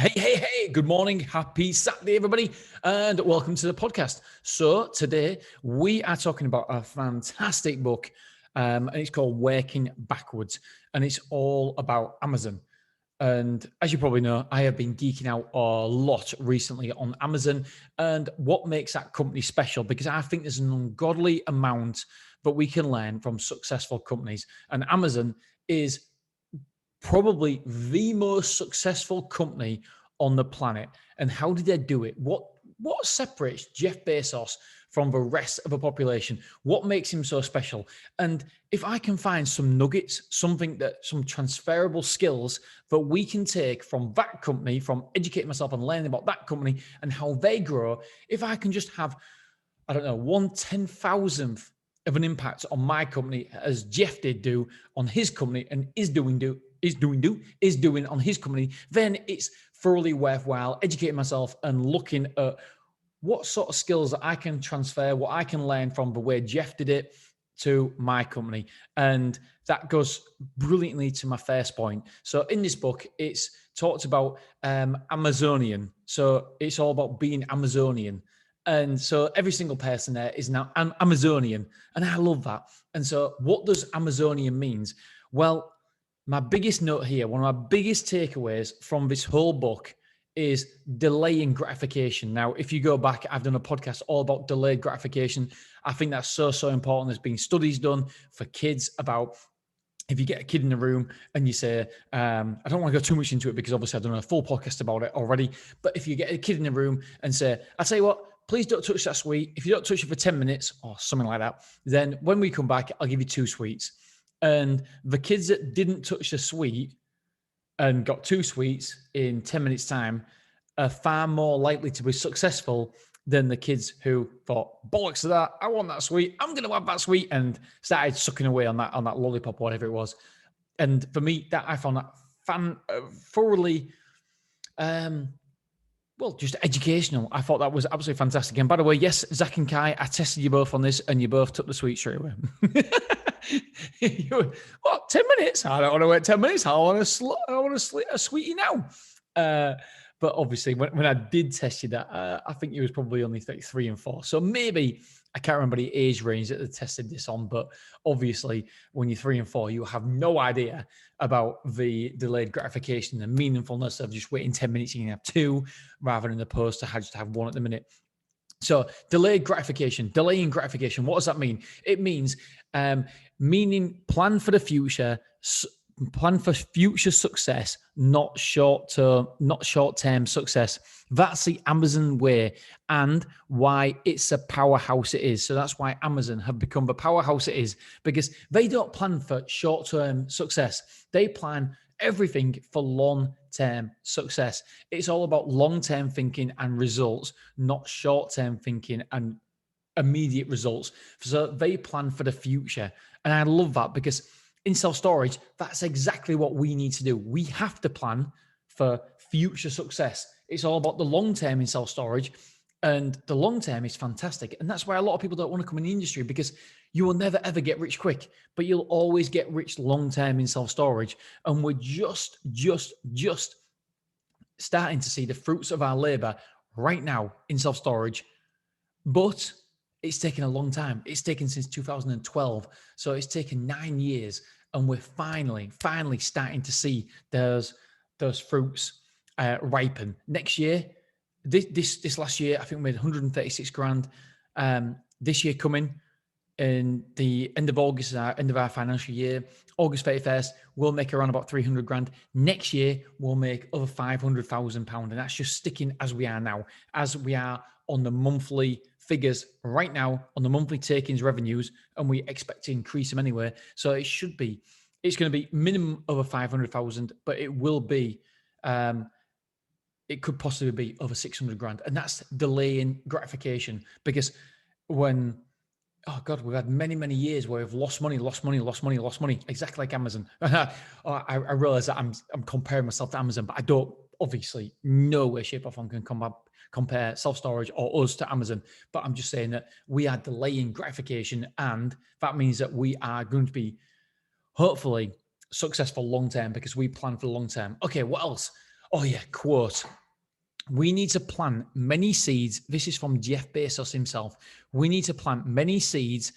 Hey, good morning. Happy Saturday, everybody, and welcome to the podcast. So, today we are talking about a fantastic book, and it's called Working Backwards, and it's all about Amazon. And as you probably know, I have been geeking out a lot recently on Amazon and what makes that company special, because I think there's an ungodly amount that we can learn from successful companies. And Amazon is probably the most successful company on the planet. And how did they do it? What separates Jeff Bezos from the rest of the population? What makes him so special? And if I can find some nuggets, some transferable skills that we can take from that company, from educating myself and learning about that company and how they grow, if I can just have, I don't know, 1/10,000th of an impact on my company as Jeff did do on his company and is doing on his company, then it's thoroughly worthwhile educating myself and looking at what sort of skills that I can transfer, what I can learn from the way Jeff did it to my company. And that goes brilliantly to my first point. So in this book, it's talked about Amazonian. So it's all about being Amazonian. And so every single person there is now an Amazonian. And I love that. And so what does Amazonian means? Well, my biggest note here, one of my biggest takeaways from this whole book is delaying gratification. Now, if you go back, I've done a podcast all about delayed gratification. I think that's so important. There's been studies done for kids about if you get a kid in the room and you say, I don't want to go too much into it because obviously I've done a full podcast about it already. But if you get a kid in the room and say, I'll tell you what, please don't touch that sweet. If you don't touch it for 10 minutes or something like that, then when we come back, I'll give you 2 sweets. And the kids that didn't touch the sweet and got 2 sweets in 10 minutes time are far more likely to be successful than the kids who thought, bollocks to that, I want that sweet, I'm going to have that sweet, and started sucking away on that lollipop, whatever it was. And for me, that I found that thoroughly, just educational. I thought that was absolutely fantastic. And by the way, yes, Zach and Kai, I tested you both on this, and you both took the sweet straight away. You were, what, 10 minutes? I don't want to wait 10 minutes. I want a sweetie now. But obviously, when I did test you that, I think you was probably only 3 and 4. So maybe, I can't remember the age range that they tested this on, but obviously, when you're 3 and 4, you have no idea about the delayed gratification and meaningfulness of just waiting 10 minutes, you can have 2, rather than opposed to just have 1 at the minute. So delaying gratification, what does that mean? It means meaning plan for the future, plan for future success, not short-term success. That's the Amazon way and why it's a powerhouse it is. So that's why Amazon have become the powerhouse it is, because they don't plan for short-term success. They plan everything for long-term success. It's all about long-term thinking and results, not short-term thinking and immediate results. So they plan for the future. And I love that, because in self-storage, that's exactly what we need to do. We have to plan for future success. It's all about the long-term in self-storage, and the long-term is fantastic. And that's why a lot of people don't want to come in the industry, because you will never, ever get rich quick, but you'll always get rich long-term in self-storage. And we're just starting to see the fruits of our labor right now in self-storage. But it's taken a long time. It's taken since 2012. So it's taken 9 years, and we're finally starting to see those fruits ripen. Next year, this last year, I think we made 136 grand. This year coming, in the end of August, end of our financial year, August 31st, we'll make around about 300 grand. Next year, we'll make over 500,000 pounds. And that's just sticking as we are now, as we are on the monthly figures right now, on the monthly takings revenues, and we expect to increase them anyway. So it's going to be minimum over 500,000, but it will be, it could possibly be over 600 grand. And that's delaying gratification, because when, oh God, we've had many years where we've lost money, exactly like Amazon. I realize that I'm comparing myself to Amazon, but I don't, obviously, no way, shape, or form can compare self-storage or us to Amazon. But I'm just saying that we are delaying gratification, and that means that we are going to be hopefully successful long-term, because we plan for the long-term. Okay, what else? Oh yeah, quote. We need to plant many seeds. This is from Jeff Bezos himself. We need to plant many seeds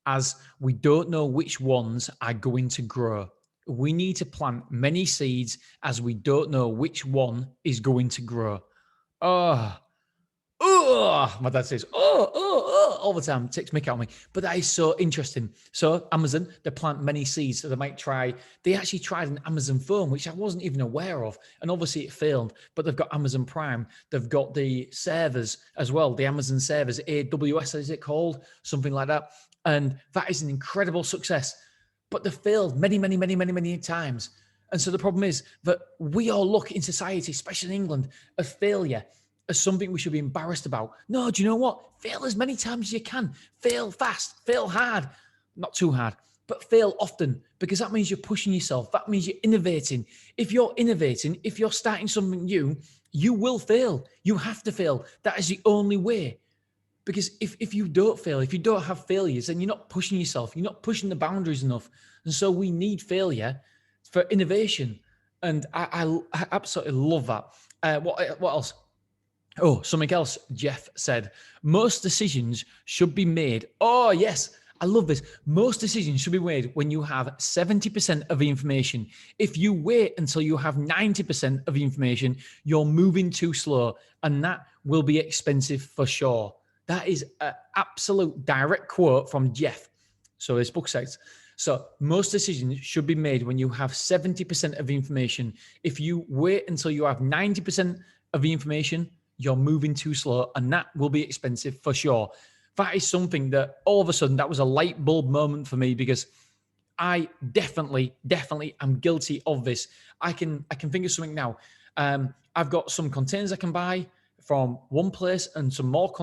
as we don't know which ones are going to grow. We need to plant many seeds as we don't know which one is going to grow. Oh, my dad says, all the time. It takes mick out of me. But that is so interesting. So Amazon, they plant many seeds. So they actually tried an Amazon phone, which I wasn't even aware of. And obviously it failed, but they've got Amazon Prime. They've got the servers as well, the Amazon servers, AWS, is it called? Something like that. And that is an incredible success. But they failed many, many, many, many, many times. And so the problem is that we all look in society, especially in England, at failure as something we should be embarrassed about. No, do you know what? Fail as many times as you can. Fail fast, fail hard, not too hard, but fail often, because that means you're pushing yourself. That means you're innovating. If you're innovating, if you're starting something new, you will fail. You have to fail. That is the only way. Because if you don't fail, if you don't have failures, then you're not pushing yourself. You're not pushing the boundaries enough. And so we need failure for innovation. And I absolutely love that. What else? Oh, something else Jeff said. Most decisions should be made. Oh, yes. I love this. Most decisions should be made when you have 70% of the information. If you wait until you have 90% of the information, you're moving too slow, and that will be expensive for sure. That is an absolute direct quote from Jeff. So this book says, so most decisions should be made when you have 70% of the information. If you wait until you have 90% of the information, you're moving too slow, and that will be expensive for sure. That is something that all of a sudden, that was a light bulb moment for me, because I definitely am guilty of this. I can think of something now. I've got some containers I can buy from one place and some more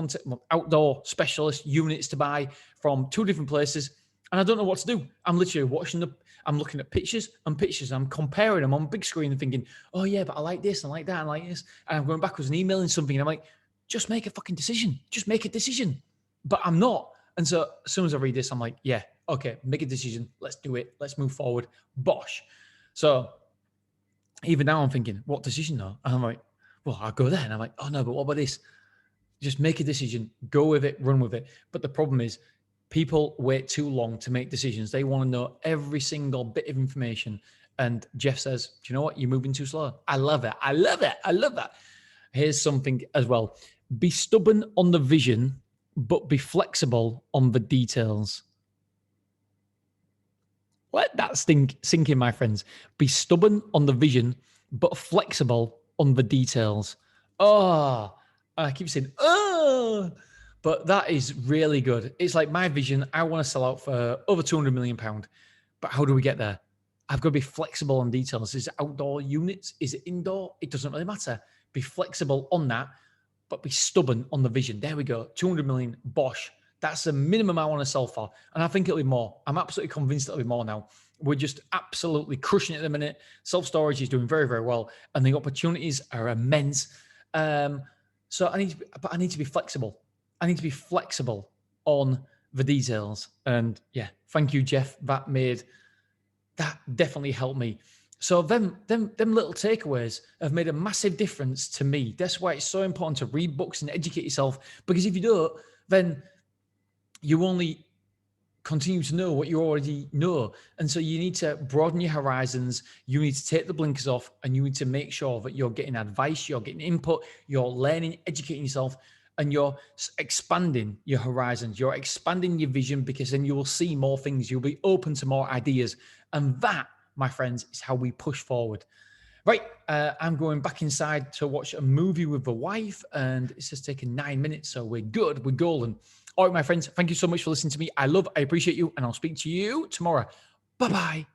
outdoor specialist units to buy from two different places. And I don't know what to do. I'm literally I'm looking at pictures. I'm comparing them on big screen and thinking, oh yeah, but I like this, I like that, I like this. And I'm going backwards and emailing something. And I'm like, just make a fucking decision. Just make a decision. But I'm not. And so as soon as I read this, I'm like, yeah, okay, make a decision. Let's do it. Let's move forward. Bosh. So even now I'm thinking, what decision though? And I'm like, well, I'll go there. And I'm like, oh no, but what about this? Just make a decision, go with it, run with it. But the problem is, people wait too long to make decisions. They want to know every single bit of information. And Jeff says, do you know what? You're moving too slow. I love it. I love it. I love that. Here's something as well. Be stubborn on the vision, but be flexible on the details. Let that sink in, my friends. Be stubborn on the vision, but flexible on the details. Oh, I keep saying, oh, but that is really good. It's like my vision. I want to sell out for over £200 million. But how do we get there? I've got to be flexible on details. Is it outdoor units? Is it indoor? It doesn't really matter. Be flexible on that, but be stubborn on the vision. There we go. 200 million, bosh. That's the minimum I want to sell for. And I think it'll be more. I'm absolutely convinced it'll be more now. We're just absolutely crushing it at the minute. Self-storage is doing very, very well. And the opportunities are immense. So I need to be flexible. I need to be flexible on the details. And yeah, thank you, Jeff. That definitely helped me. So them little takeaways have made a massive difference to me. That's why it's so important to read books and educate yourself, because if you don't, then you only continue to know what you already know. And so you need to broaden your horizons. You need to take the blinkers off, and you need to make sure that you're getting advice, you're getting input, you're learning, educating yourself, and you're expanding your horizons. You're expanding your vision, because then you will see more things. You'll be open to more ideas. And that, my friends, is how we push forward. Right, I'm going back inside to watch a movie with the wife, and it's just taken 9 minutes, so we're good, we're golden. All right, my friends, thank you so much for listening to me. I appreciate you, and I'll speak to you tomorrow. Bye-bye.